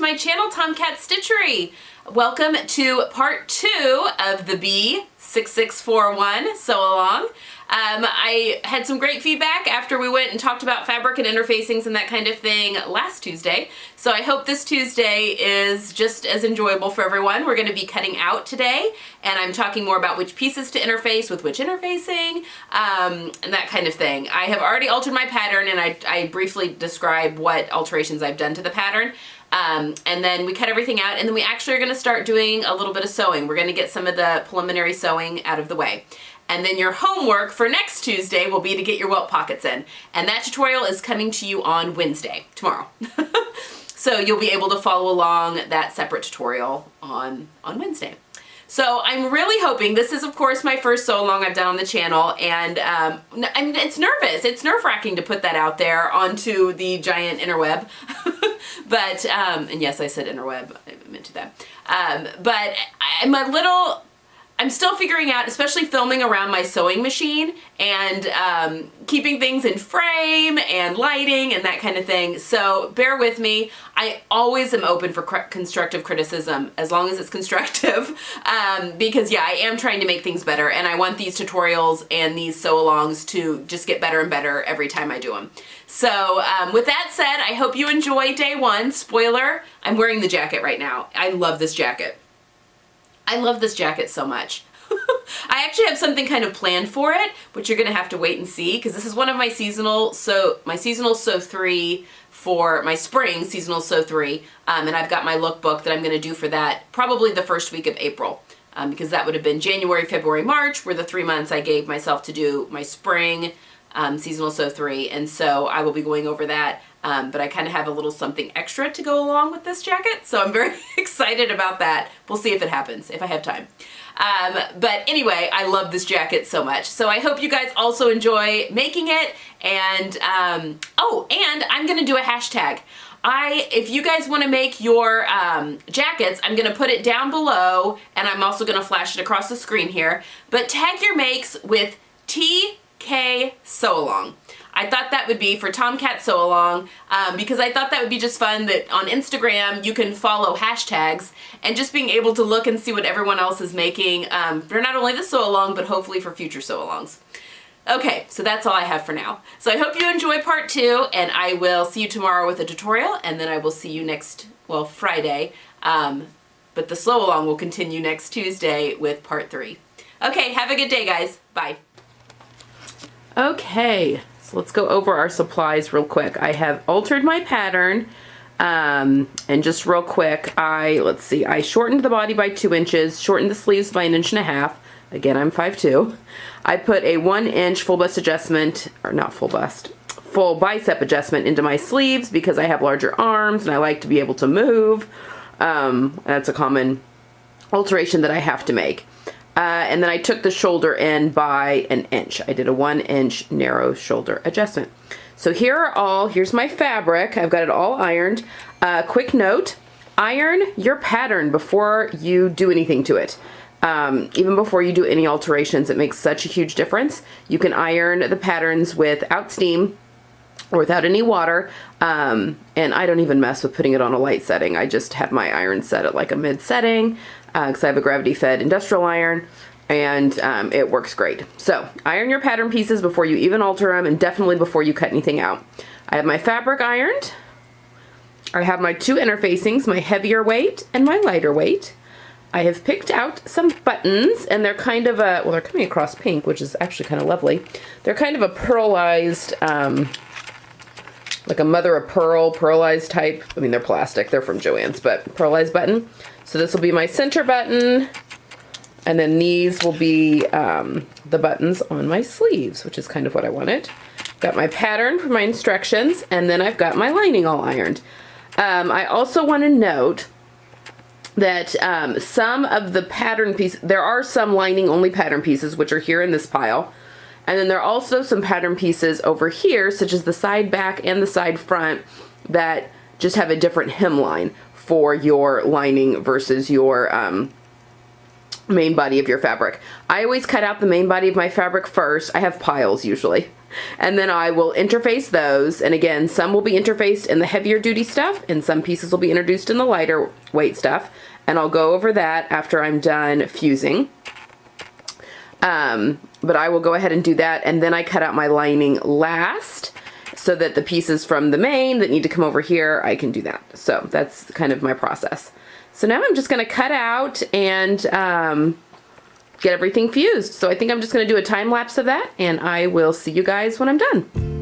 my channel, Tomcat Stitchery. Welcome to part 2 of the B6641 sew along. I had some great feedback after we went and talked about fabric and interfacings and that kind of thing last Tuesday. So I hope this Tuesday is just as enjoyable for everyone. We're going to be cutting out today, and I'm talking more about which pieces to interface with which interfacing, and that kind of thing. I have already altered my pattern, and I briefly describe what alterations I've done to the pattern. And then we cut everything out, and then we actually are going to start doing a little bit of sewing. We're going to get some of the preliminary sewing out of the way. And then your homework for next Tuesday will be to get your welt pockets in. And that tutorial is coming to you on Wednesday, tomorrow. So you'll be able to follow along that separate tutorial on Wednesday. So I'm really hoping, this is of course my first sew along I've done on the channel, and it's nervous. It's nerve-wracking to put that out there onto the giant interweb. But, and yes, I said interweb, I meant to that. But I'm still figuring out, especially filming around my sewing machine and keeping things in frame and lighting and that kind of thing. So bear with me. I always am open for constructive criticism, as long as it's constructive, because yeah, I am trying to make things better, and I want these tutorials and these sew-alongs to just get better and better every time I do them. So with that said, I hope you enjoy day 1. Spoiler, I'm wearing the jacket right now. I love this jacket. I love this jacket so much. I actually have something kind of planned for it, which you're gonna have to wait and see, because this is one of my seasonal sew 3 for my spring seasonal sew 3, and I've got my lookbook that I'm gonna do for that probably the first week of April, because that would have been January, February, March were the 3 months I gave myself to do my spring seasonal sew 3, and so I will be going over that. But I kind of have a little something extra to go along with this jacket, so I'm very excited about that. We'll see if it happens, if I have time. But anyway, I love this jacket so much. So I hope you guys also enjoy making it. And, oh, and I'm going to do a hashtag. If you guys want to make your jackets, I'm going to put it down below, and I'm also going to flash it across the screen here. But tag your makes with TK Sew Along. I thought that would be for Tomcat Sew Along, because I thought that would be just fun that on Instagram you can follow hashtags, and just being able to look and see what everyone else is making for not only the sew along, but hopefully for future sew alongs. Okay, so that's all I have for now. So I hope you enjoy part 2, and I will see you tomorrow with a tutorial, and then I will see you Friday, but the sew along will continue next Tuesday with part 3. Okay, have a good day, guys. Bye. Okay. So let's go over our supplies real quick. I have altered my pattern, and just real quick, let's see, I shortened the body by 2 inches, shortened the sleeves by 1.5 inches. Again, I'm 5'2". I put a 1 inch full bust adjustment, or not full bust, full bicep adjustment into my sleeves because I have larger arms and I like to be able to move. That's a common alteration that I have to make. And then I took the shoulder in by 1 inch. I did a 1 inch narrow shoulder adjustment. So here's my fabric. I've got it all ironed. Quick note, iron your pattern before you do anything to it. Even before you do any alterations, it makes such a huge difference. You can iron the patterns without steam or without any water. And I don't even mess with putting it on a light setting. I just have my iron set at like a mid setting, because I have a gravity fed industrial iron, and it works great. So iron your pattern pieces before you even alter them, and definitely before you cut anything out. I have my fabric ironed. I have my 2 interfacings, my heavier weight and my lighter weight. I have picked out some buttons, and they're kind of well, they're coming across pink, which is actually kind of lovely. They're kind of a pearlized, like a mother of pearl, pearlized type. I mean, they're plastic, they're from Joann's, but pearlized button. So this will be my center button, and then these will be the buttons on my sleeves, which is kind of what I wanted. Got my pattern for my instructions, and then I've got my lining all ironed. I also want to note that some of the pattern pieces, there are some lining only pattern pieces, which are here in this pile. And then there are also some pattern pieces over here, such as the side back and the side front, that just have a different hemline for your lining versus your main body of your fabric. I always cut out the main body of my fabric first. I have piles usually. And then I will interface those. And again, some will be interfaced in the heavier duty stuff and some pieces will be introduced in the lighter weight stuff. And I'll go over that after I'm done fusing. But I will go ahead and do that. And then I cut out my lining last so that the pieces from the main that need to come over here, I can do that. So that's kind of my process. So now I'm just going to cut out and get everything fused. So I think I'm just going to do a time lapse of that and I will see you guys when I'm done.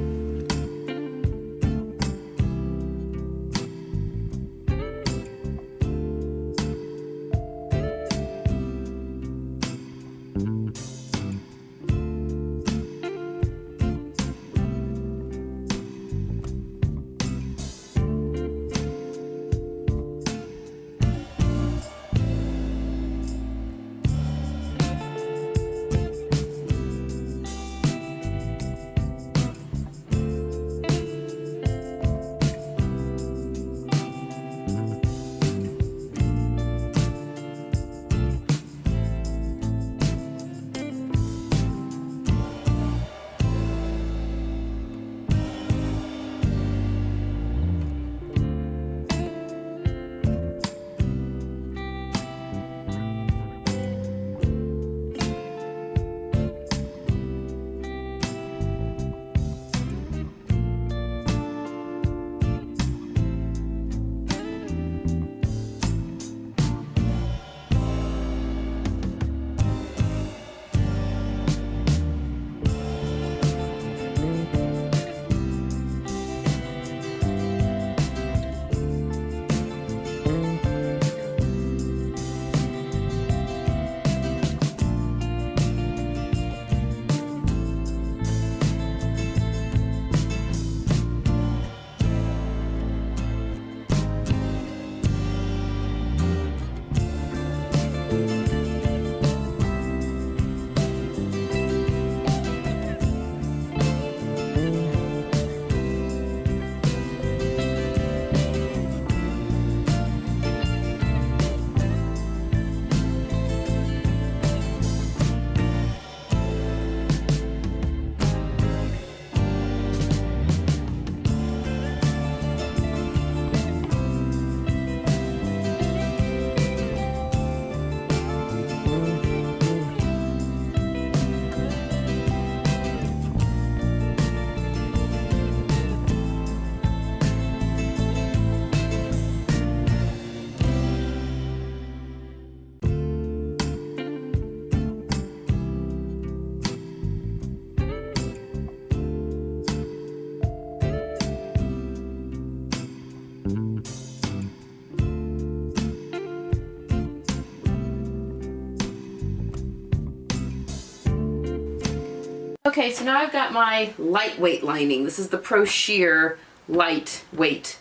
Okay, so now I've got my lightweight lining. This is the Pro Sheer lightweight,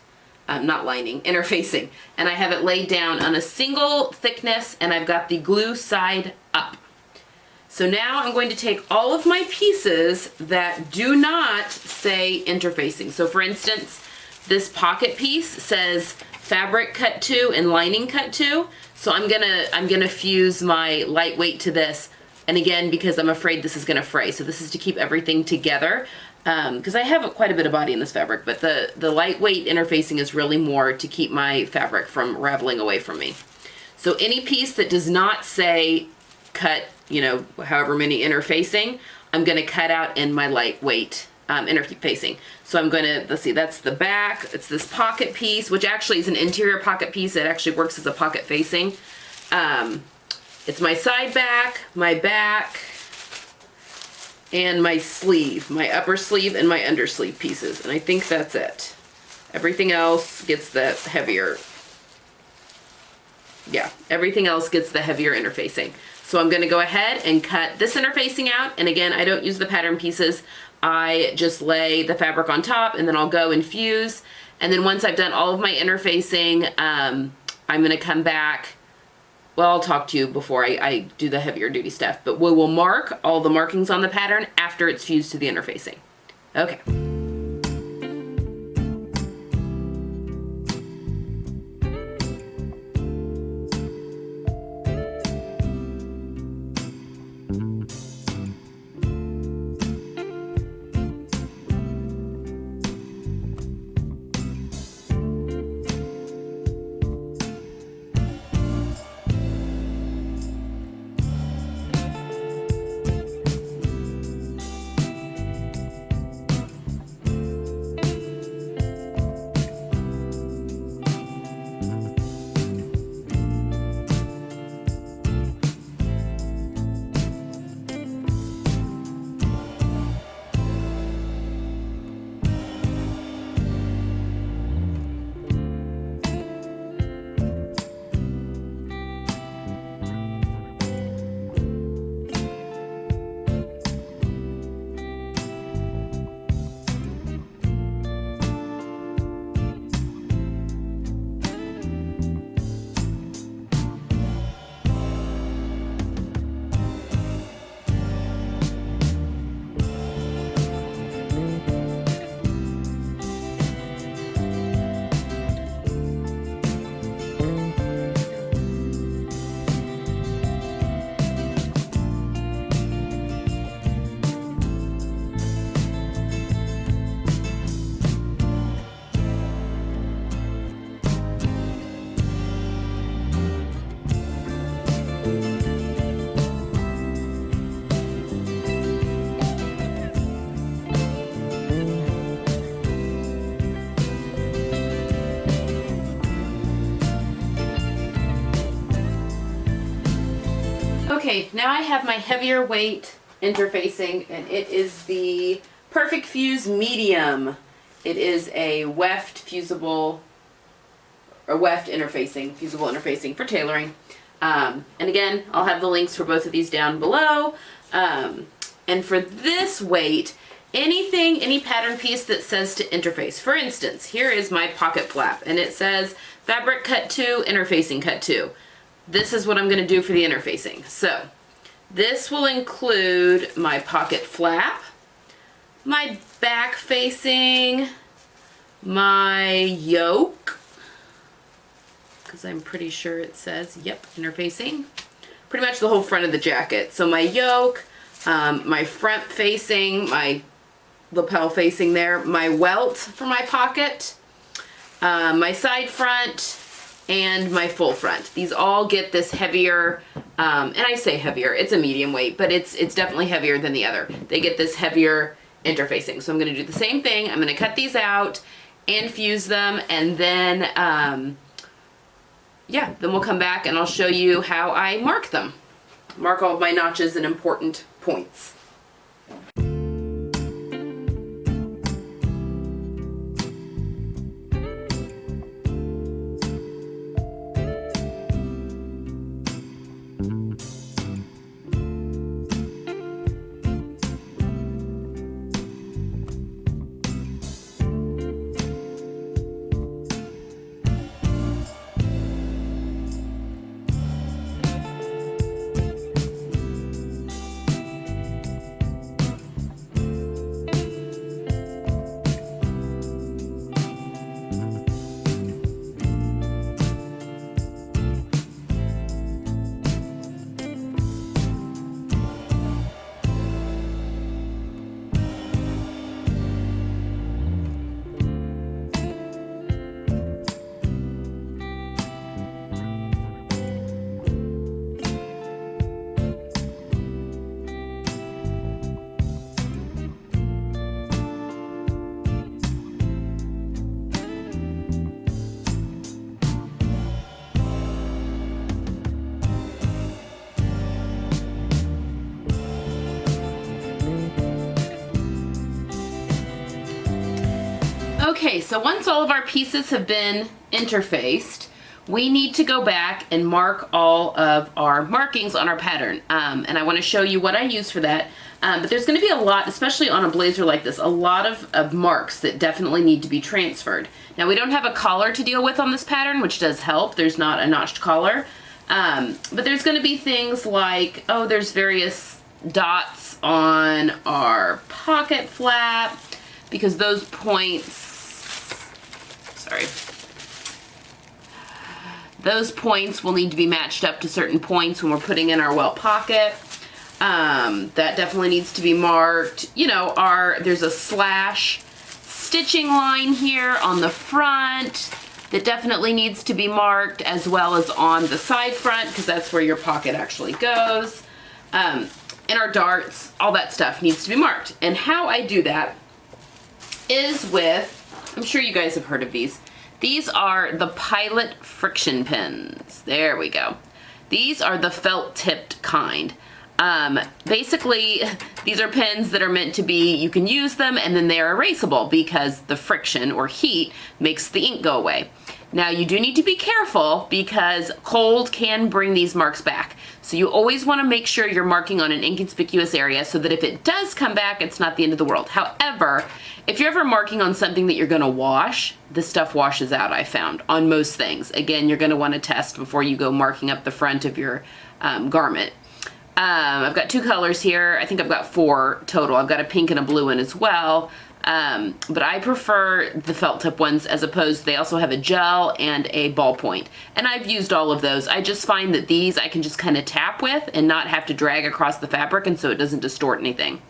not lining, interfacing. And I have it laid down on a single thickness and I've got the glue side up. So now I'm going to take all of my pieces that do not say interfacing. So for instance, this pocket piece says fabric cut to and lining cut to. So I'm gonna fuse my lightweight to this. And again, because I'm afraid this is gonna fray. So this is to keep everything together. Because I have quite a bit of body in this fabric, but the lightweight interfacing is really more to keep my fabric from raveling away from me. So any piece that does not say cut, you know, however many interfacing, I'm gonna cut out in my lightweight interfacing. So I'm gonna, let's see, that's the back, it's this pocket piece, which actually is an interior pocket piece. It actually works as a pocket facing. It's my side back, and my sleeve, my upper sleeve and my undersleeve pieces. And I think that's it. Everything else gets the heavier, yeah, everything else gets the heavier interfacing. So I'm gonna go ahead and cut this interfacing out. And again, I don't use the pattern pieces. I just lay the fabric on top and then I'll go and fuse. And then once I've done all of my interfacing, I'm gonna come back. Well, I'll talk to you before I do the heavier duty stuff, but we will mark all the markings on the pattern after it's fused to the interfacing. Okay. Okay, now I have my heavier weight interfacing, and it is the Perfect Fuse Medium. It is a weft fusible, or weft interfacing, fusible interfacing for tailoring. And again, I'll have the links for both of these down below. And for this weight, any pattern piece that says to interface. For instance, here is my pocket flap, and it says fabric cut 2, interfacing cut 2. This is what I'm going to do for the interfacing. So this will include my pocket flap, my back facing, my yoke, because I'm pretty sure it says, yep, interfacing. Pretty much the whole front of the jacket. So my yoke, my front facing, my lapel facing there, my welt for my pocket, my side front, and my full front. These all get this heavier, and I say heavier, it's a medium weight, but it's definitely heavier than the other. They get this heavier interfacing. So I'm going to do the same thing. I'm going to cut these out and fuse them, and then yeah, then we'll come back and I'll show you how I mark them. Mark all of my notches and important points. Okay, so once all of our pieces have been interfaced, we need to go back and mark all of our markings on our pattern. And I want to show you what I use for that. But there's going to be a lot, especially on a blazer like this, a lot of marks that definitely need to be transferred. Now, we don't have a collar to deal with on this pattern, which does help. There's not a notched collar. But there's going to be things like, oh, there's various dots on our pocket flap, because those points, sorry, those points will need to be matched up to certain points when we're putting in our welt pocket. That definitely needs to be marked. You know, there's a slash stitching line here on the front that definitely needs to be marked, as well as on the side front, because that's where your pocket actually goes. And our darts, all that stuff needs to be marked. And how I do that is with, I'm sure you guys have heard of these. These are the Pilot friction pins. There we go. These are the felt tipped kind. Basically, these are pins that are meant to be, you can use them and then they are erasable because the friction or heat makes the ink go away. Now, you do need to be careful because cold can bring these marks back. So you always want to make sure you're marking on an inconspicuous area so that if it does come back, it's not the end of the world. However, if you're ever marking on something that you're going to wash, this stuff washes out, I found, on most things. Again, you're going to want to test before you go marking up the front of your garment. I've got 2 colors here. I think I've got 4 total. I've got a pink and a blue one as well. But I prefer the felt tip ones, as opposed, they also have a gel and a ballpoint. And I've used all of those. I just find that these I can just kind of tap with and not have to drag across the fabric, and so it doesn't distort anything.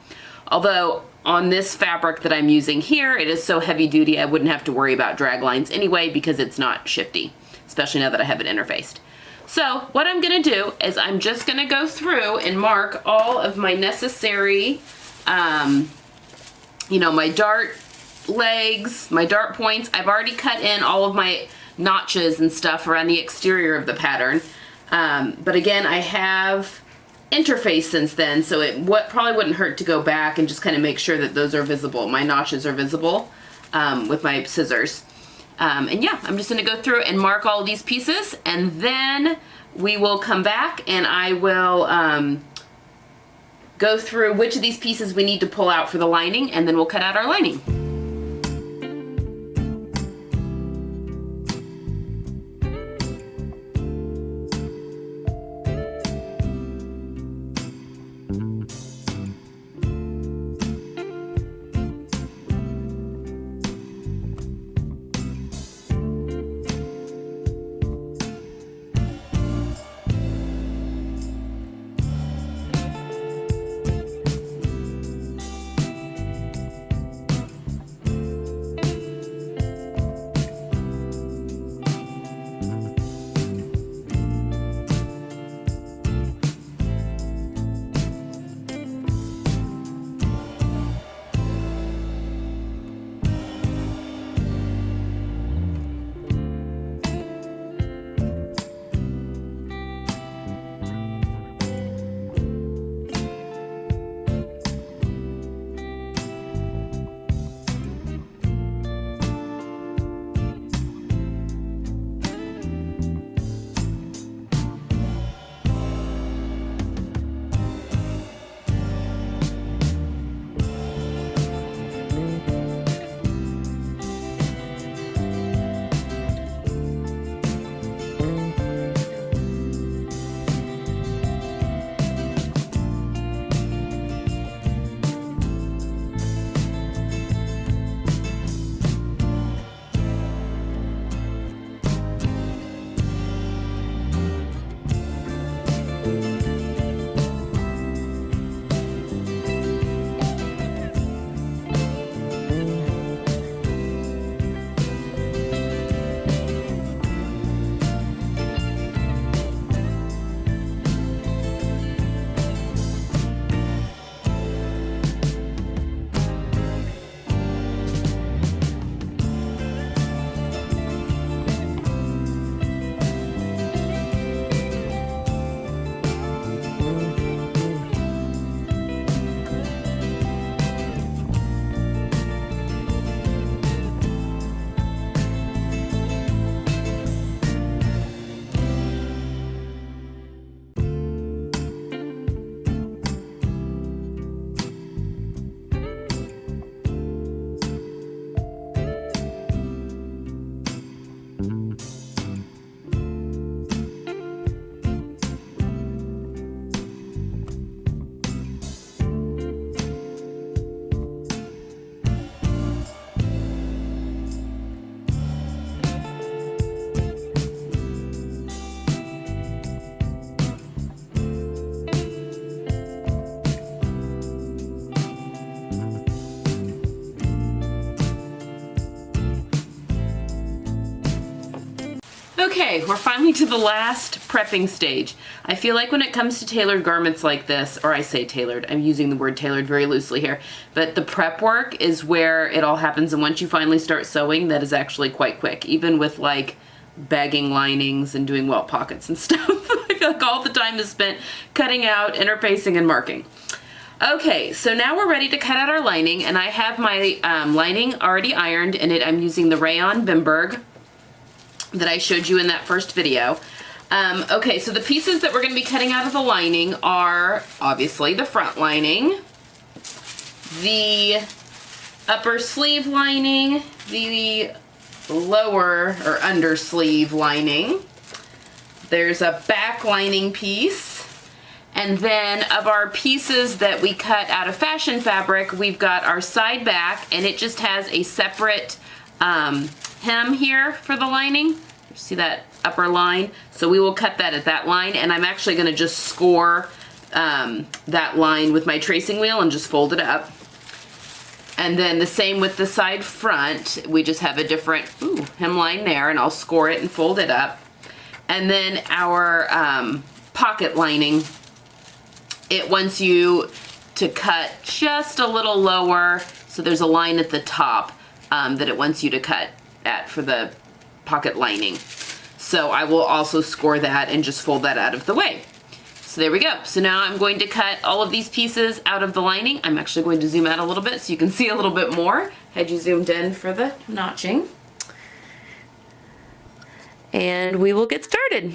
Although on this fabric that I'm using here, it is so heavy duty I wouldn't have to worry about drag lines anyway because it's not shifty, especially now that I have it interfaced. So what I'm gonna do is I'm just gonna go through and mark all of my necessary, you know, my dart legs, my dart points. I've already cut in all of my notches and stuff around the exterior of the pattern. But again, I have interface since then, so it probably wouldn't hurt to go back and just kind of make sure that those are visible. My notches are visible with my scissors. And yeah, I'm just going to go through and mark all of these pieces, and then we will come back and I will go through which of these pieces we need to pull out for the lining, and then we'll cut out our lining. Okay, we're finally to the last prepping stage. I feel like when it comes to tailored garments like this, or I say tailored, I'm using the word tailored very loosely here, but the prep work is where it all happens, and once you finally start sewing, that is actually quite quick, even with like bagging linings and doing welt pockets and stuff. I feel like all the time is spent cutting out, interfacing, and marking. Okay, so now we're ready to cut out our lining, and I have my lining already ironed, and I'm using the rayon Bimberg that I showed you in that first video. Okay, so the pieces that we're going to be cutting out of the lining are obviously the front lining, the upper sleeve lining, the lower or under sleeve lining. There's a back lining piece. And then of our pieces that we cut out of fashion fabric, we've got our side back, and it just has a separate hem here for the lining. See that upper line? So we will cut that at that line, and I'm actually going to just score that line with my tracing wheel and just fold it up. And then the same with the side front. We just have a different hemline there, and I'll score it and fold it up. And then our pocket lining, it wants you to cut just a little lower, so there's a line at the top that it wants you to cut at for the pocket lining. So I will also score that and just fold that out of the way. So there we go. So now I'm going to cut all of these pieces out of the lining. I'm actually going to zoom out a little bit so you can see a little bit more. Had you zoomed in for the notching. And we will get started.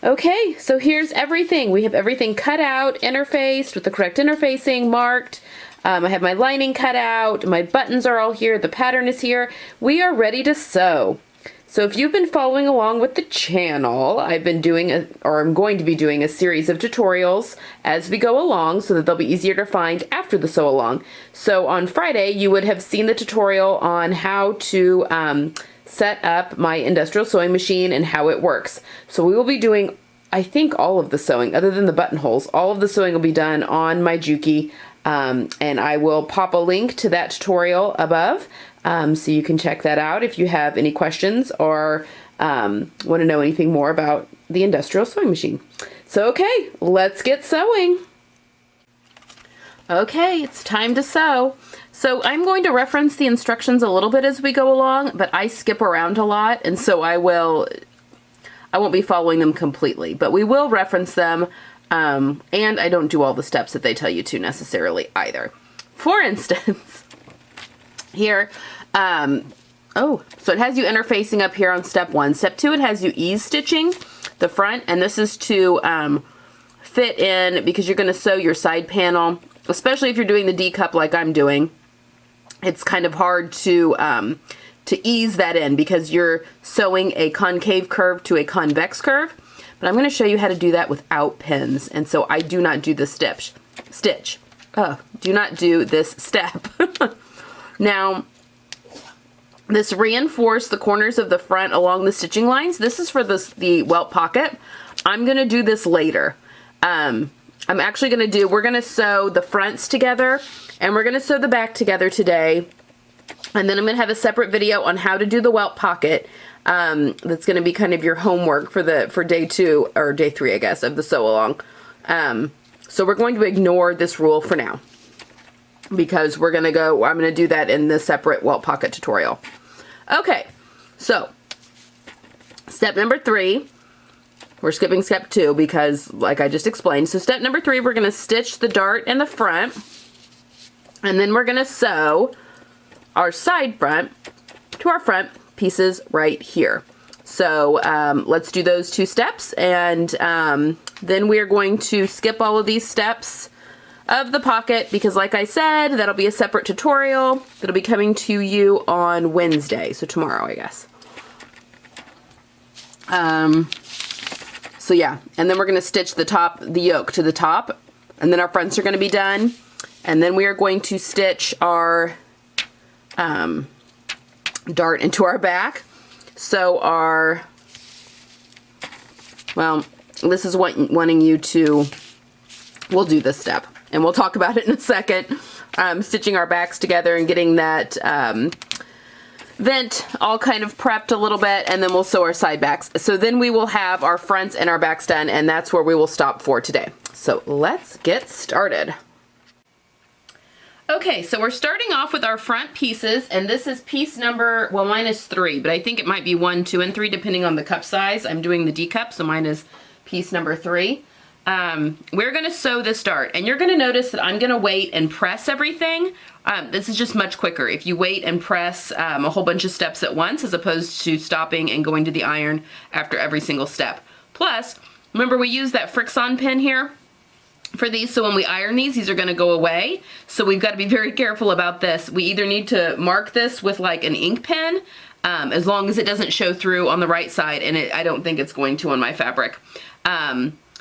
Okay, so here's everything. We have everything cut out, interfaced with the correct interfacing, marked. I have my lining cut out, my buttons are all here, the pattern is here. We are ready to sew. So if you've been following along with the channel, I've been doing, I'm going to be doing a series of tutorials as we go along so that they'll be easier to find after the sew along. So on Friday, you would have seen the tutorial on how to set up my industrial sewing machine and how it works. So we will be doing, I think, all of the sewing, other than the buttonholes. All of the sewing will be done on my Juki, and I will pop a link to that tutorial above, so you can check that out if you have any questions or want to know anything more about the industrial sewing machine. So okay, let's get sewing. Okay, it's time to sew. So I'm going to reference the instructions a little bit as we go along, but I skip around a lot, and so I won't be following them completely, but we will reference them, and I don't do all the steps that they tell you to necessarily either. For instance, here, so it has you interfacing up here on step 1. Step 2, it has you ease stitching the front, and this is to fit in, because you're going to sew your side panel, especially if you're doing the D-cup like I'm doing. It's kind of hard to ease that in because you're sewing a concave curve to a convex curve. But I'm going to show you how to do that without pins. And so I do not do the stitch. Do not do this step. Now, this reinforce the corners of the front along the stitching lines. This is for the welt pocket. I'm going to do this later. I'm actually going to we're going to sew the fronts together and we're going to sew the back together today. And then I'm going to have a separate video on how to do the welt pocket. That's going to be kind of your homework for day 2 or day 3, I guess, of the sew along. So we're going to ignore this rule for now because I'm going to do that in the separate welt pocket tutorial. Okay, so step number 3. We're skipping step 2 because, like I just explained. So step number 3, we're going to stitch the dart in the front. And then we're going to sew our side front to our front pieces right here. So let's do those 2 steps. And then we are going to skip all of these steps of the pocket because, like I said, that'll be a separate tutorial that'll be coming to you on Wednesday. So tomorrow, I guess. So yeah, and then we're going to stitch the yoke to the top, and then our fronts are going to be done, and then we are going to stitch our dart into our back. So well, this is wanting you to, we'll do this step and we'll talk about it in a second. Stitching our backs together and getting that vent all kind of prepped a little bit, and then we'll sew our side backs. So then we will have our fronts and our backs done, and that's where we will stop for today. So let's get started. Okay, so we're starting off with our front pieces, and this is piece number, well, mine is 3, but I think it might be 1, 2, and 3 depending on the cup size. I'm doing the D cup, so mine is piece number 3. We're gonna sew this dart, and you're gonna notice that I'm gonna wait and press everything. This is just much quicker if you wait and press a whole bunch of steps at once, as opposed to stopping and going to the iron after every single step. Plus, remember we use that Frixion pin here for these, so when we iron these are gonna go away. So we've got to be very careful about this. We either need to mark this with like an ink pen, as long as it doesn't show through on the right side, and I don't think it's going to on my fabric.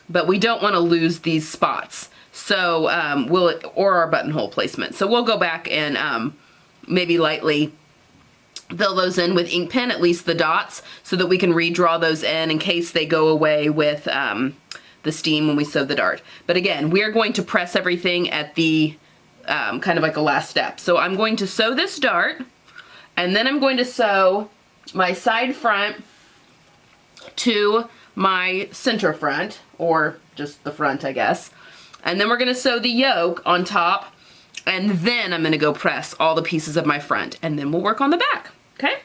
But we don't want to lose these spots. So or our buttonhole placement. So we'll go back and maybe lightly fill those in with ink pen, at least the dots, so that we can redraw those in case they go away with the steam when we sew the dart. But again, we are going to press everything at the kind of like a last step. So I'm going to sew this dart, and then I'm going to sew my side front to my center front, or just the front, I guess. And then we're gonna sew the yoke on top, and then I'm gonna go press all the pieces of my front, and then we'll work on the back, okay?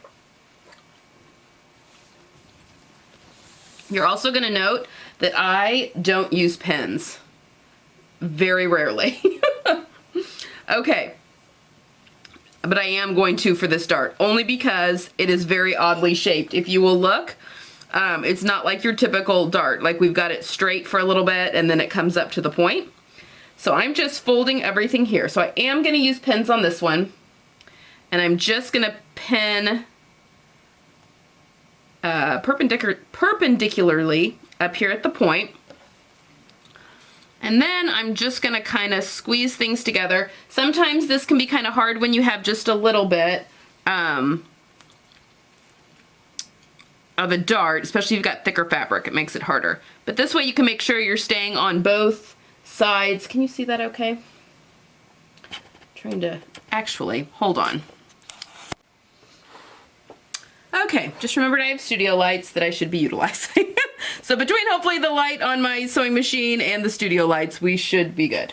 You're also gonna note that I don't use pins. Very rarely. Okay. But I am going to for this dart, only because it is very oddly shaped. If you will look, it's not like your typical dart. Like we've got it straight for a little bit and then it comes up to the point. So I'm just folding everything here. So I am gonna use pins on this one, and I'm just gonna pin perpendicularly up here at the point. And then I'm just gonna kind of squeeze things together. Sometimes this can be kind of hard when you have just a little bit of a dart, especially if you've got thicker fabric, it makes it harder. But this way you can make sure you're staying on both sides. Can you see that okay? Trying to, actually, hold on. Okay, just remembered I have studio lights that I should be utilizing. So between hopefully the light on my sewing machine and the studio lights, we should be good.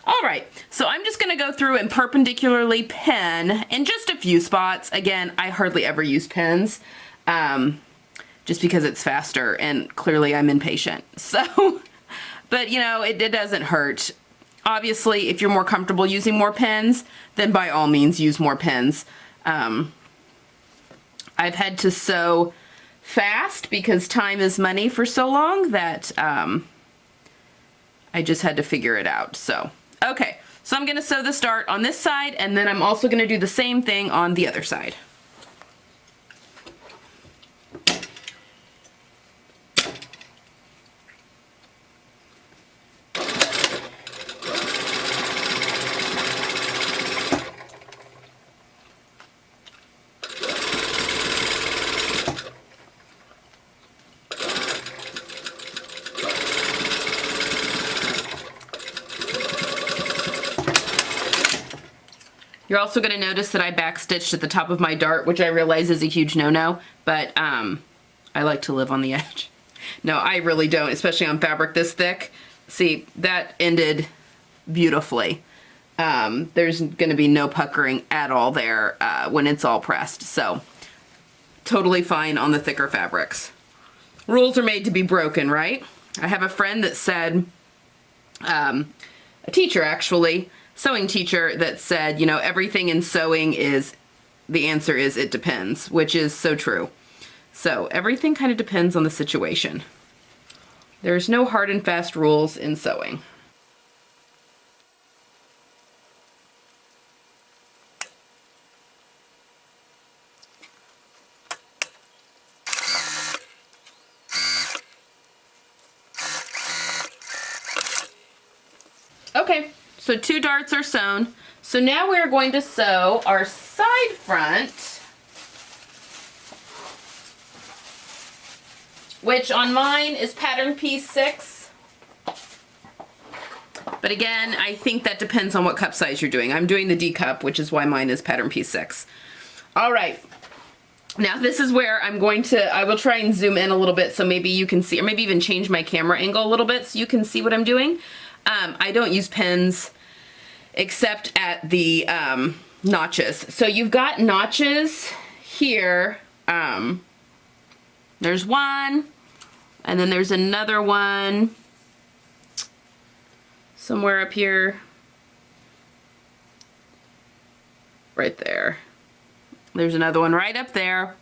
All right, so I'm just gonna go through and perpendicularly pin in just a few spots. Again, I hardly ever use pins, just because it's faster, and clearly I'm impatient. So, but you know, it doesn't hurt. Obviously, if you're more comfortable using more pins, then by all means use more pins. I've had to sew fast because time is money for so long that I just had to figure it out. So, okay, so I'm gonna sew the dart on this side, and then I'm also gonna do the same thing on the other side. You're also going to notice that I backstitched at the top of my dart, which I realize is a huge no-no, but I like to live on the edge. No, I really don't, especially on fabric this thick. See, that ended beautifully. There's going to be no puckering at all there when it's all pressed, so totally fine on the thicker fabrics. Rules are made to be broken, right? I have a friend that said, a teacher actually, sewing teacher, that said, you know, everything in sewing is, the answer is it depends, which is so true. So everything kind of depends on the situation. There's no hard and fast rules in sewing. Okay. So 2 darts are sewn. So now we're going to sew our side front, which on mine is pattern piece 6. But again, I think that depends on what cup size you're doing. I'm doing the D cup, which is why mine is pattern piece 6. All right. Now this is where I will try and zoom in a little bit so maybe you can see, or maybe even change my camera angle a little bit so you can see what I'm doing. I don't use pins except at the notches. So you've got notches here. There's one, and then there's another one somewhere up here. Right there. There's another one right up there.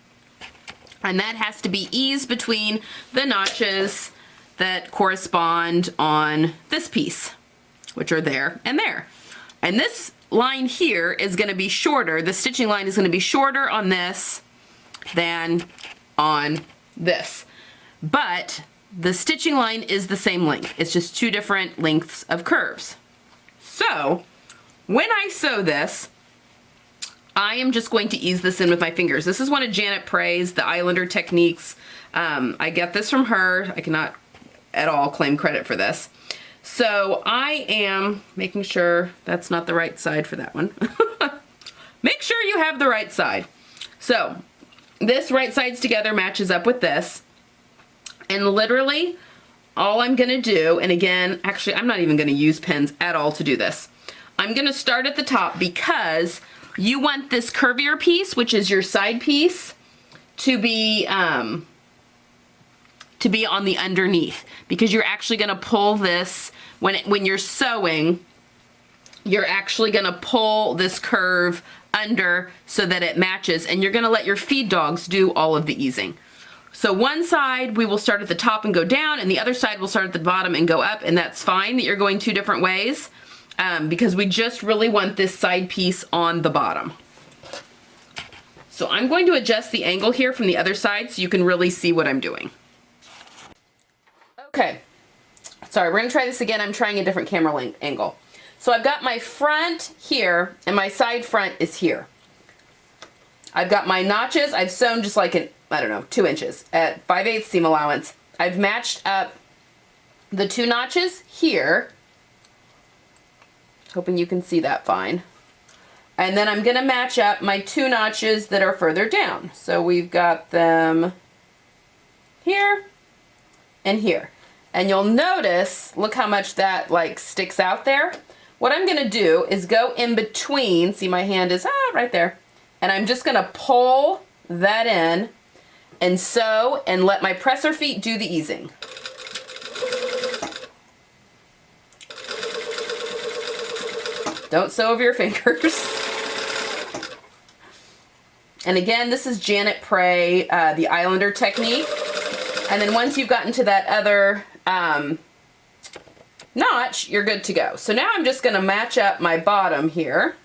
And that has to be eased between the notches that correspond on this piece, which are there and there. And this line here is going to be shorter. The stitching line is going to be shorter on this than on this. But the stitching line is the same length. It's just 2 different lengths of curves. So when I sew this, I am just going to ease this in with my fingers. This is one of Janet Prey's, the Islander techniques. I get this from her. I cannot at all claim credit for this. So I am making sure that's not the right side for that one. Make sure you have the right side. So this right sides together matches up with this. And literally all I'm gonna do, and again, actually I'm not even gonna use pins at all to do this. I'm gonna start at the top because you want this curvier piece, which is your side piece, to be on the underneath, because you're actually going to pull this when you're sewing. You're actually going to pull this curve under so that it matches, and you're going to let your feed dogs do all of the easing. So one side we will start at the top and go down, and the other side will start at the bottom and go up, and that's fine that you're going 2 different ways. Because we just really want this side piece on the bottom. So I'm going to adjust the angle here from the other side so you can really see what I'm doing. Okay, sorry, we're gonna try this again. I'm trying a different camera angle. So I've got my front here and my side front is here. I've got my notches. I've sewn just like an, I don't know, 2 inches at 5/8 seam allowance. I've matched up the 2 notches here. Hoping you can see that fine. And then I'm going to match up my 2 notches that are further down. So we've got them here and here. And you'll notice, look how much that like sticks out there. What I'm going to do is go in between, see my hand is right there, and I'm just going to pull that in and sew and let my presser feet do the easing. Don't sew over your fingers. And again, this is Janet Prey, the Islander technique. And then once you've gotten to that other notch, you're good to go. So now I'm just going to match up my bottom here.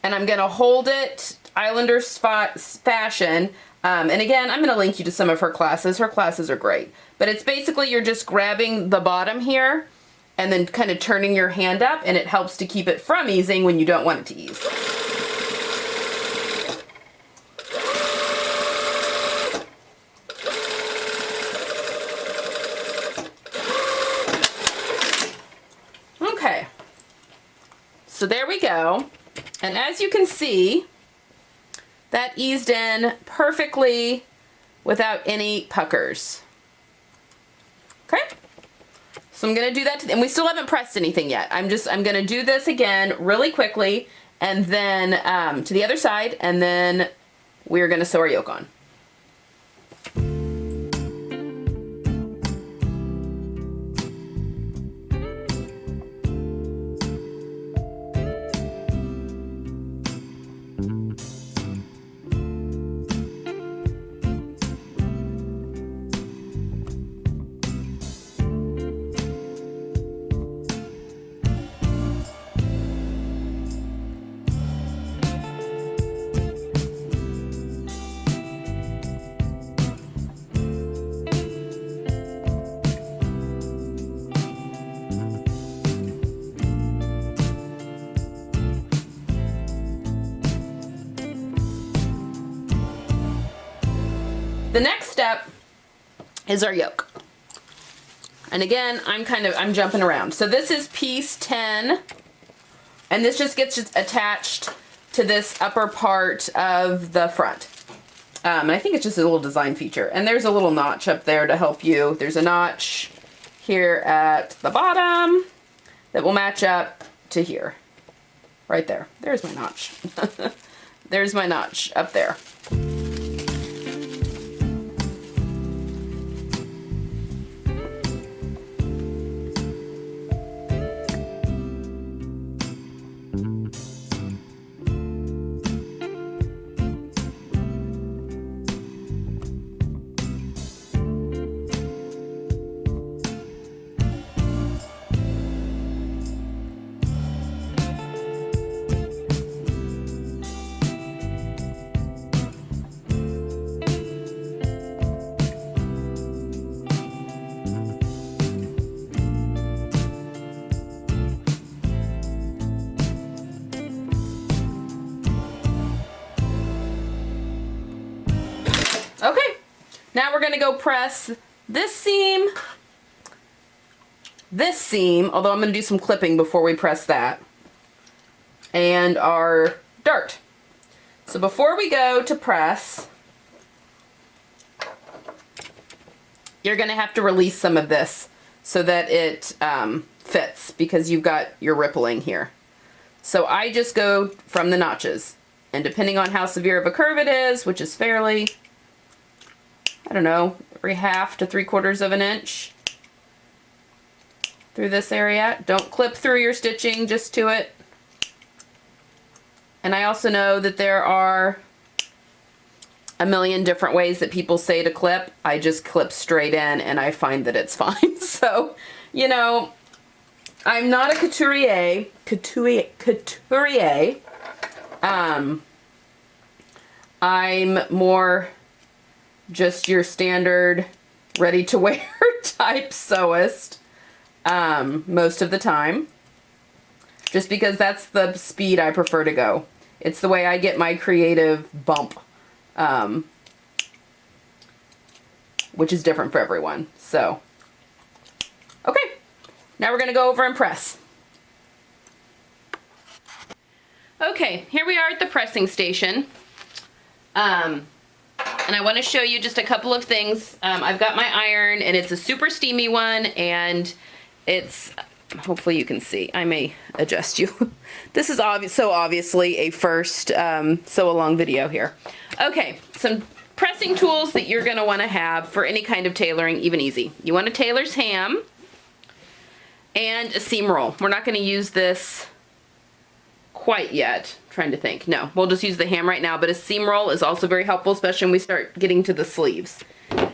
And I'm going to hold it Islander fashion. And again, I'm going to link you to some of her classes. Her classes are great. But it's basically you're just grabbing the bottom here and then kind of turning your hand up, and it helps to keep it from easing when you don't want it to ease. Okay, so there we go. And as you can see, that eased in perfectly without any puckers. Okay? So I'm going to do that, and we still haven't pressed anything yet. I'm going to do this again really quickly, and then to the other side, and then we're going to sew our yoke on. The next step is our yoke. And again, I'm jumping around. So this is piece 10, and this just gets attached to this upper part of the front. And I think it's just a little design feature. And there's a little notch up there to help you. There's a notch here at the bottom that will match up to here. Right there. There's my notch. There's my notch up there. Okay, now we're going to go press this seam, although I'm going to do some clipping before we press that, and our dart. So before we go to press, you're going to have to release some of this so that it fits, because you've got your rippling here. So I just go from the notches, and depending on how severe of a curve it is, which is fairly, I don't know, every 1/2 to 3/4 of an inch through this area. Don't clip through your stitching, just to it. And I also know that there are a million different ways that people say to clip. I just clip straight in, and I find that it's fine. So, you know, I'm not a couturier. I'm more just your standard ready-to-wear type sewist most of the time, just because that's the speed I prefer to go. It's the way I get my creative bump, which is different for everyone. So, okay, now we're going to go over and press. Okay, here we are at the pressing station. And I want to show you just a couple of things. I've got my iron, and it's a super steamy one, and it's, hopefully you can see, I may adjust you. This is so obviously a first sew-along video here. Okay, some pressing tools that you're going to want to have for any kind of tailoring, even easy. You want a tailor's ham and a seam roll. We're not going to use this quite yet. Trying to think. No, we'll just use the ham right now, but a seam roll is also very helpful, especially when we start getting to the sleeves.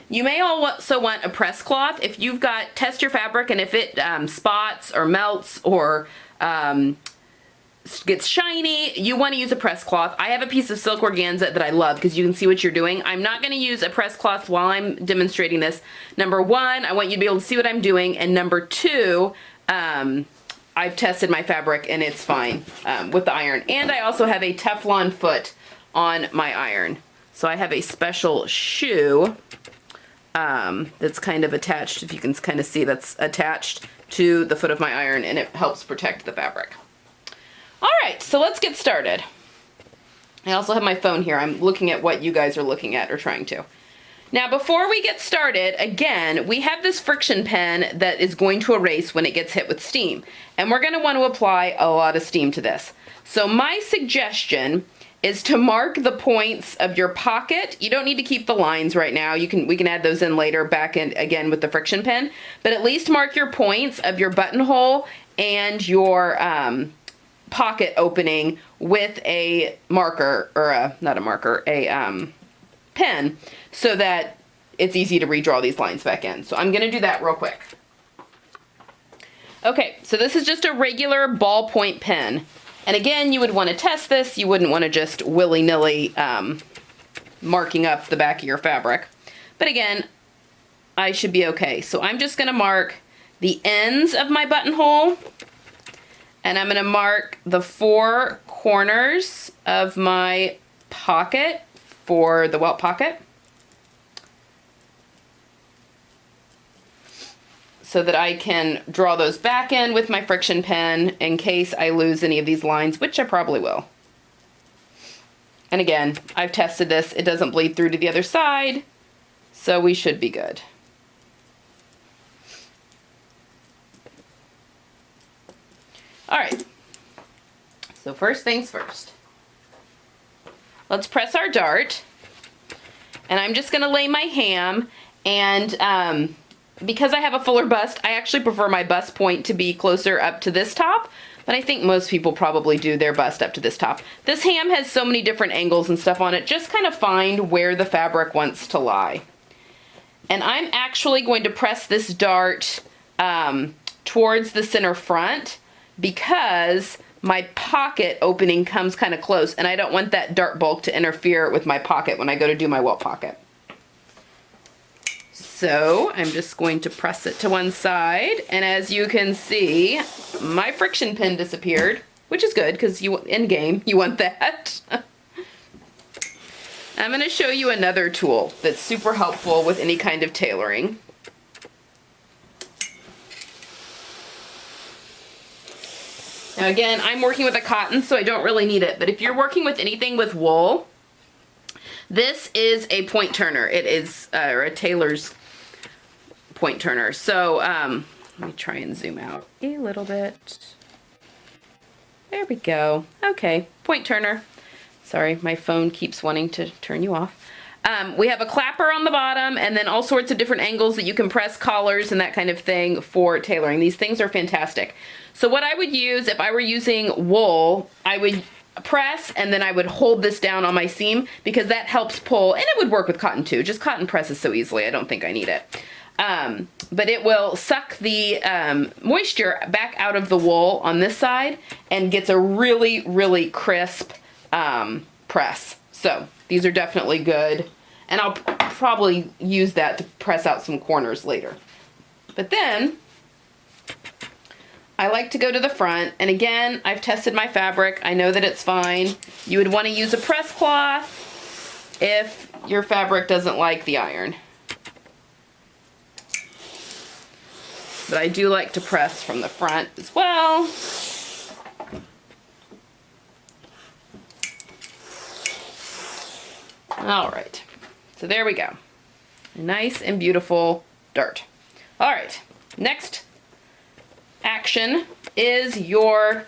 You may also want a press cloth. If you've got, test your fabric, and if it spots or melts or gets shiny, you want to use a press cloth. I have a piece of silk organza that I love because you can see what you're doing. I'm not going to use a press cloth while I'm demonstrating this. Number one, I want you to be able to see what I'm doing, and number two, I've tested my fabric and it's fine with the iron. And I also have a Teflon foot on my iron. So I have a special shoe that's kind of attached, if you can kind of see, that's attached to the foot of my iron, and it helps protect the fabric. All right, so let's get started. I also have my phone here. I'm looking at what you guys are looking at or trying to. Now, before we get started, again, we have this friction pen that is going to erase when it gets hit with steam. And we're going to want to apply a lot of steam to this. So my suggestion is to mark the points of your pocket. You don't need to keep the lines right now. We can add those in later, back in again with the friction pen. But at least mark your points of your buttonhole and your pocket opening with a marker, or not a marker, a pen, so that it's easy to redraw these lines back in. So I'm going to do that real quick. Okay, so this is just a regular ballpoint pen. And again, you would want to test this. You wouldn't want to just willy-nilly marking up the back of your fabric. But again, I should be okay. So I'm just going to mark the ends of my buttonhole, and I'm going to mark the 4 corners of my pocket for the welt pocket. so that I can draw those back in with my friction pen in case I lose any of these lines, which I probably will. And again, I've tested this. It doesn't bleed through to the other side, so we should be good. All right, so first things first. Let's press our dart, and I'm just gonna lay my ham, and because I have a fuller bust, I actually prefer my bust point to be closer up to this top, but I think most people probably do their bust up to this top. This ham has so many different angles and stuff on it, just kind of find where the fabric wants to lie. And I'm actually going to press this dart towards the center front because my pocket opening comes kind of close, and I don't want that dart bulk to interfere with my pocket when I go to do my welt pocket. So I'm just going to press it to one side, and as you can see, my friction pin disappeared, which is good because in game you want that. I'm going to show you another tool that's super helpful with any kind of tailoring. Now again, I'm working with a cotton, so I don't really need it, but if you're working with anything with wool, this is a point turner. It is or a tailor's point turner. So let me try and zoom out a little bit. There we go. Okay, point turner. Sorry, my phone keeps wanting to turn you off. We have a clapper on the bottom, and then all sorts of different angles that you can press collars and that kind of thing for tailoring. These things are fantastic. So what I would use if I were using wool, I would press and then I would hold this down on my seam because that helps pull, and it would work with cotton too. Just cotton presses so easily. I don't think I need it. But it will suck the moisture back out of the wool on this side and gets a really, really crisp press. So these are definitely good, and I'll probably use that to press out some corners later. But then I like to go to the front, and again, I've tested my fabric. I know that it's fine. You would want to use a press cloth if your fabric doesn't like the iron. But I do like to press from the front as well. All right, so there we go. A nice and beautiful dart. All right, next action is your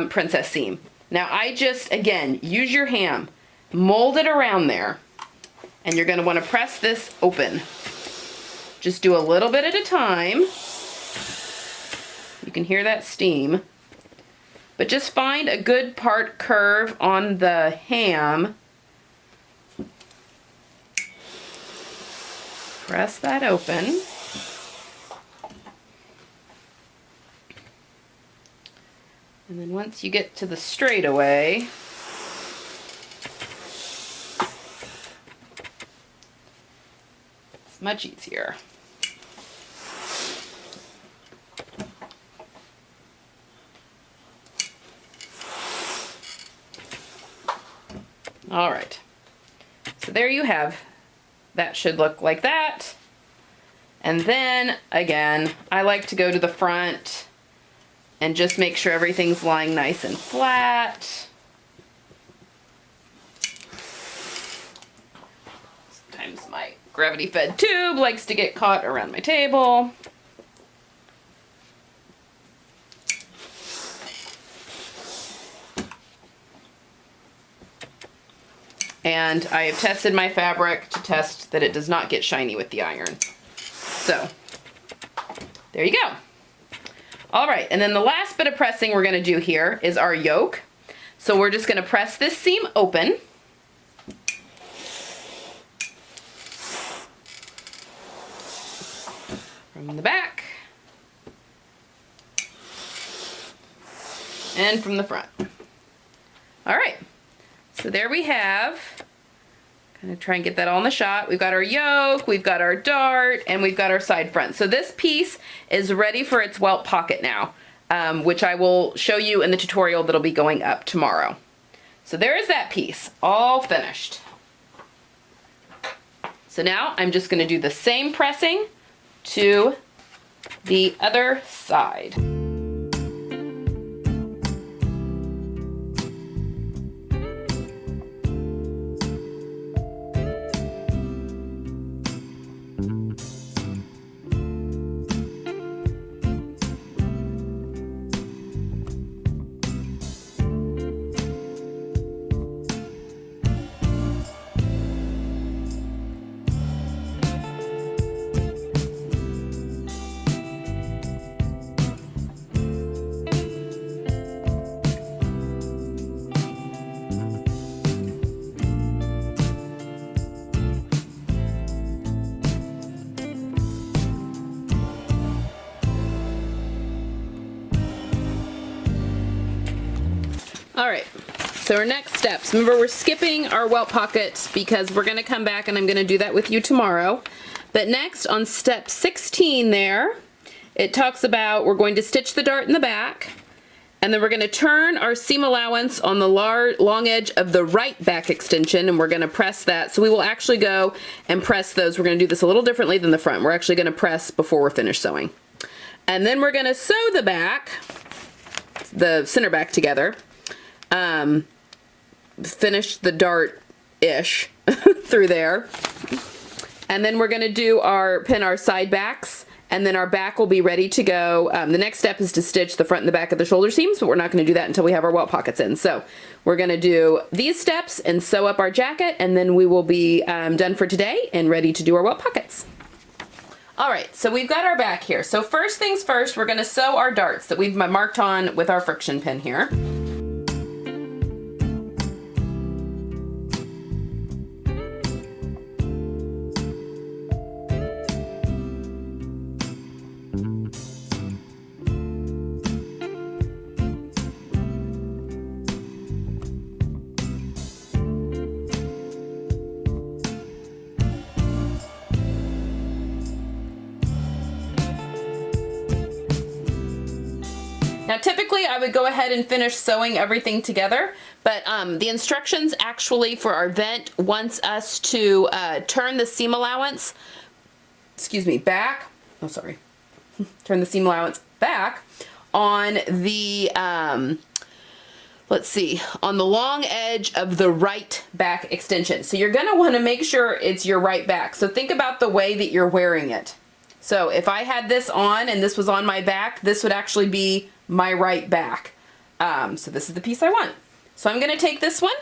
princess seam. Now I just, again, use your ham, mold it around there, and you're gonna wanna press this open. Just do a little bit at a time. You can hear that steam. But just find a good part curve on the ham. Press that open. And then once you get to the straightaway, it's much easier. All right, so there you have. That should look like that. And then, again, I like to go to the front and just make sure everything's lying nice and flat. Sometimes my gravity-fed tube likes to get caught around my table. And I have tested my fabric to test that it does not get shiny with the iron. So, there you go. All right, and then the last bit of pressing we're gonna do here is our yoke. So we're just gonna press this seam open. From the back. And from the front. All right. So there we have, kind of try and get that all in the shot. We've got our yoke, we've got our dart, and we've got our side front. So this piece is ready for its welt pocket now, which I will show you in the tutorial that'll be going up tomorrow. So there is that piece, all finished. So now I'm just gonna do the same pressing to the other side. All right, so our next steps. Remember, we're skipping our welt pockets because we're gonna come back and I'm gonna do that with you tomorrow. But next, on step 16 there, it talks about we're going to stitch the dart in the back, and then we're gonna turn our seam allowance on the long edge of the right back extension, and we're gonna press that. So we will actually go and press those. We're gonna do this a little differently than the front. We're actually gonna press before we're finished sewing. And then we're gonna sew the back, the center back together. Finish the dart-ish through there. And then we're gonna do pin our side backs, and then our back will be ready to go. The next step is to stitch the front and the back of the shoulder seams, but we're not gonna do that until we have our welt pockets in. So we're gonna do these steps and sew up our jacket, and then we will be done for today and ready to do our welt pockets. All right, so we've got our back here. So first things first, we're gonna sew our darts that we've marked on with our friction pin here. Now typically I would go ahead and finish sewing everything together, but the instructions actually for our vent wants us to turn the seam allowance, back, turn the seam allowance back on the, let's see, on the long edge of the right back extension. So you're gonna wanna make sure it's your right back. So think about the way that you're wearing it. So if I had this on and this was on my back, this would actually be my right back. So this is the piece I want. So I'm gonna take this one,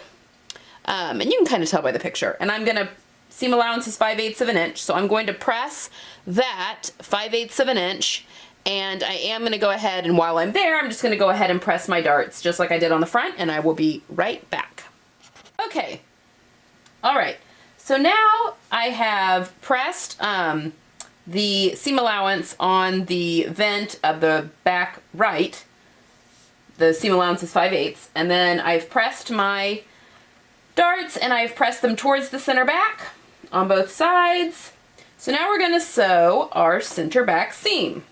and you can kind of tell by the picture, and I'm gonna, seam allowance is 5/8 of an inch, so I'm going to press that 5/8 of an inch, and I am gonna go ahead, and while I'm there, I'm just gonna go ahead and press my darts, just like I did on the front, and I will be right back. Okay, all right, so now I have pressed the seam allowance on the vent of the back right. The seam allowance is 5/8, and then I've pressed my darts and I've pressed them towards the center back on both sides. So now we're going to sew our center back seam,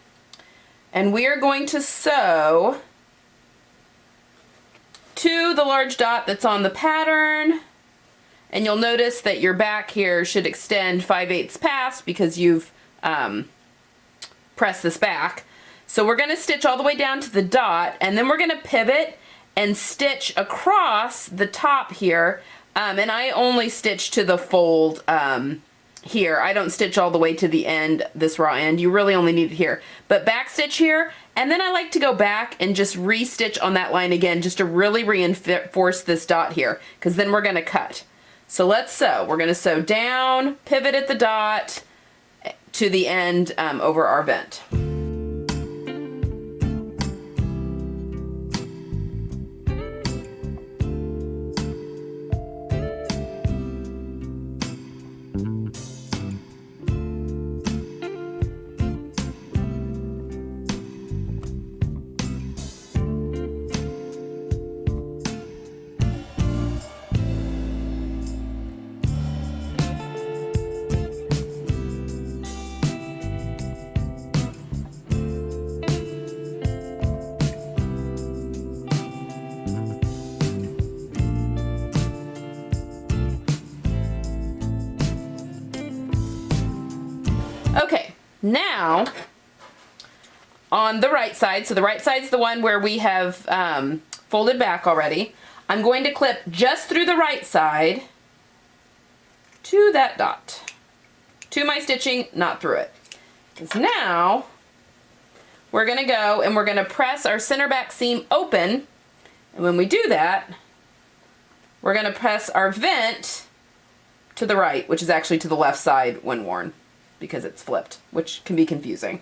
and we are going to sew to the large dot that's on the pattern, and you'll notice that your back here should extend 5/8 past because you've press this back. So we're going to stitch all the way down to the dot, and then we're going to pivot and stitch across the top here, and I only stitch to the fold here. I don't stitch all the way to the end, this raw end. You really only need it here. But back stitch here, and then I like to go back and just re-stitch on that line again just to really reinforce this dot here, because then we're going to cut. So let's sew. We're going to sew down, pivot at the dot, to the end over our vent. Okay, now on the right side, so the right side's the one where we have folded back already, I'm going to clip just through the right side to that dot, to my stitching, not through it. Because now we're going to go and we're going to press our center back seam open, and when we do that, we're going to press our vent to the right, which is actually to the left side when worn, because it's flipped, which can be confusing.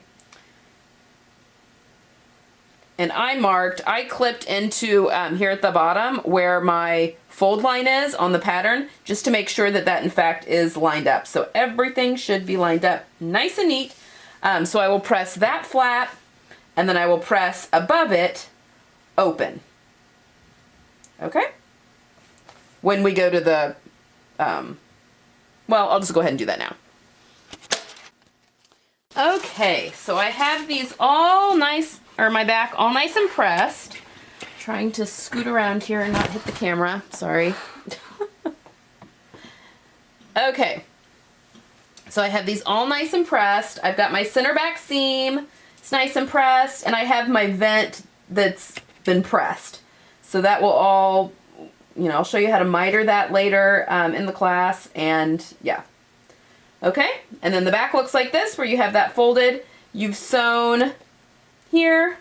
And I clipped into here at the bottom where my fold line is on the pattern, just to make sure that that in fact is lined up. So everything should be lined up nice and neat. So I will press that flat, and then I will press above it open. Okay? When we go to the, well, I'll just go ahead and do that now. Okay, so I have these all nice, or my back all nice and pressed. Trying to scoot around here and not hit the camera, sorry. Okay, so I have these all nice and pressed. I've got my center back seam, it's nice and pressed, and I have my vent that's been pressed. So that will all, you know, I'll show you how to miter that later in the class, and yeah. Okay, and then the back looks like this, where you have that folded, you've sewn here,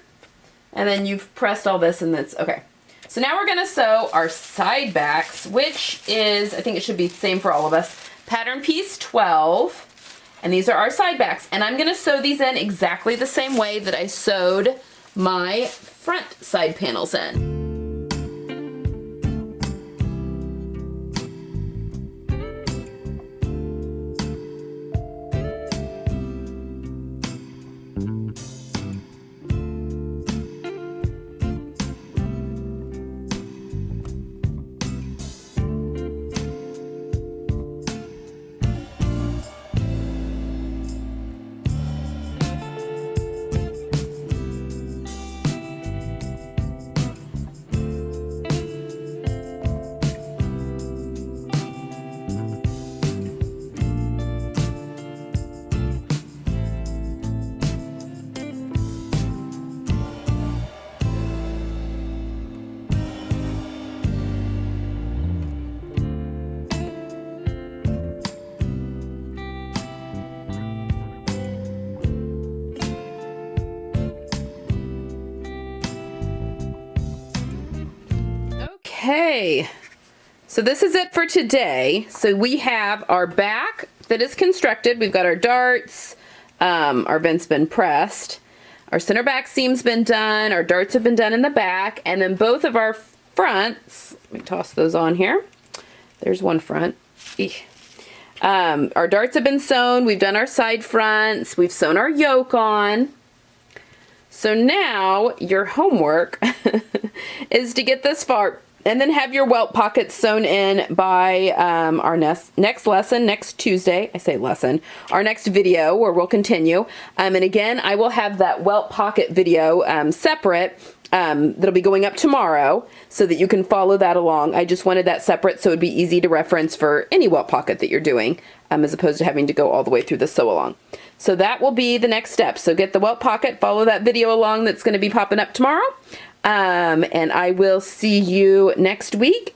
and then you've pressed all this, and that's okay. So now we're going to sew our side backs, which is, I think it should be the same for all of us, pattern piece 12, and these are our side backs, and I'm going to sew these in exactly the same way that I sewed my front side panels in. Okay, so this is it for today. So we have our back that is constructed. We've got our darts, our vent's been pressed, our center back seam's been done, our darts have been done in the back, and then both of our fronts, let me toss those on here. There's one front. Our darts have been sewn, we've done our side fronts, we've sewn our yoke on. So now your homework is to get this far and then have your welt pockets sewn in by our next lesson, next Tuesday. I say lesson, our next video where we'll continue. And again, I will have that welt pocket video separate. That'll be going up tomorrow so that you can follow that along. I just wanted that separate so it'd be easy to reference for any welt pocket that you're doing, as opposed to having to go all the way through the sew along. So that will be the next step. So get the welt pocket, follow that video along that's going to be popping up tomorrow. And I will see you next week